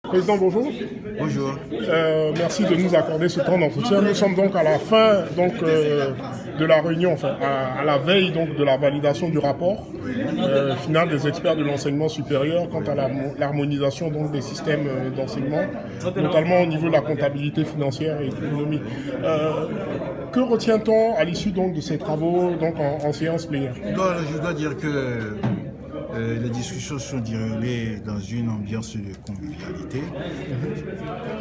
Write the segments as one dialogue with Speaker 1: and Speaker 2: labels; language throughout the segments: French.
Speaker 1: Président, bonjour.
Speaker 2: Bonjour.
Speaker 1: Merci de nous accorder ce temps d'entretien. Nous sommes donc à la fin de la réunion, à la veille de la validation du rapport final des experts de l'enseignement supérieur quant à l'harmonisation des systèmes d'enseignement, notamment au niveau de la comptabilité financière et économique. Que retient-on à l'issue de ces travaux en séance plénière?
Speaker 2: Je dois dire que les discussions sont déroulées dans une ambiance de convivialité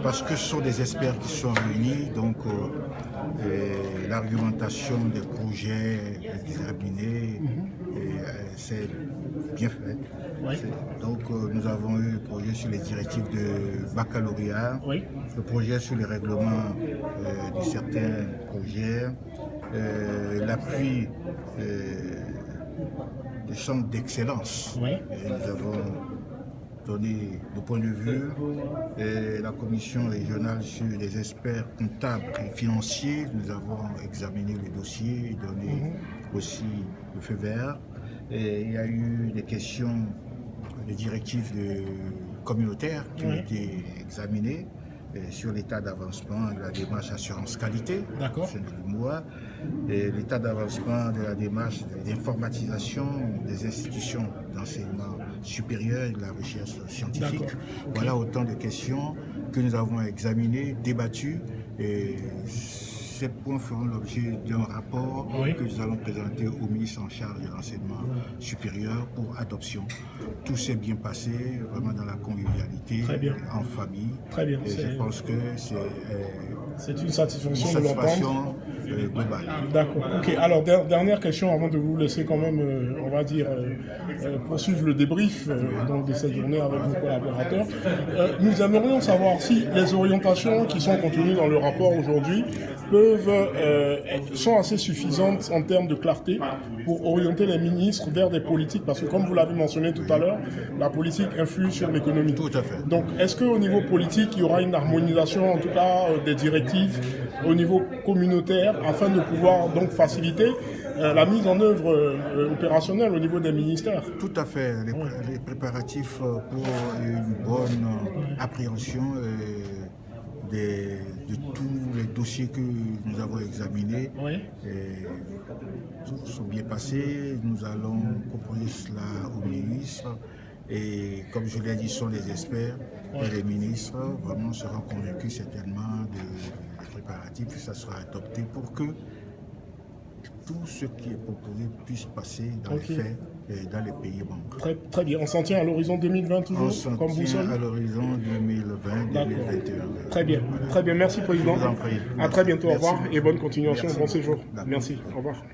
Speaker 2: parce que ce sont des experts qui sont réunis, donc l'argumentation des projets examinés, c'est bien fait.
Speaker 1: Oui.
Speaker 2: Donc nous avons eu le projet sur les directives de baccalauréat,
Speaker 1: oui.
Speaker 2: le projet sur les règlements de certains projets, l'appui des centres d'excellence.
Speaker 1: Oui.
Speaker 2: Nous avons donné le point de vue et la commission régionale sur les experts comptables et financiers. Nous avons examiné le dossier et donné aussi le feu vert. Et il y a eu des questions, des directives communautaires qui ont été examinées sur l'état d'avancement de la démarche assurance qualité, c'est le mois, et l'état d'avancement de la démarche d'informatisation des institutions d'enseignement supérieur et de la recherche scientifique. Voilà autant de questions que nous avons examinées, débattues, et ces points feront l'objet d'un rapport que nous allons présenter au ministre en charge de l'enseignement supérieur pour adoption. Tout s'est bien passé, vraiment dans la convivialité, en famille.
Speaker 1: Très bien.
Speaker 2: Et je pense que
Speaker 1: c'est une satisfaction de l'entendre.
Speaker 2: Globale.
Speaker 1: D'accord. Ok. Alors, dernière question avant de vous laisser quand même, on va dire, poursuivre le débrief de cette journée avec vos collaborateurs. Nous aimerions savoir si les orientations qui sont contenues dans le rapport aujourd'hui sont assez suffisantes en termes de clarté pour orienter les ministres vers des politiques, parce que comme vous l'avez mentionné tout à l'heure, la politique influe sur l'économie.
Speaker 2: Tout à fait.
Speaker 1: Donc, est-ce qu'au niveau politique, il y aura une harmonisation, en tout cas des directives au niveau communautaire, afin de pouvoir donc faciliter la mise en œuvre opérationnelle au niveau des ministères?
Speaker 2: Tout à fait. Les préparatifs pour une bonne appréhension de tous les dossiers que nous avons examinés sont bien passés. Nous allons proposer cela au ministre. Et comme je l'ai dit, ce sont les experts et les ministres vraiment seront convaincus certainement des préparatifs que ça sera adopté pour que tout ce qui est proposé puisse passer dans les faits et dans les pays membres.
Speaker 1: Très bien. On s'en tient à l'horizon 2020 toujours, comme vous sommes?
Speaker 2: À l'horizon 2020-2021.
Speaker 1: Très bien. Très bien. Merci, Président.
Speaker 2: Je vous en prie.
Speaker 1: À très bientôt. Au revoir et bonne continuation.
Speaker 2: Merci.
Speaker 1: Bon séjour. Merci. Au revoir.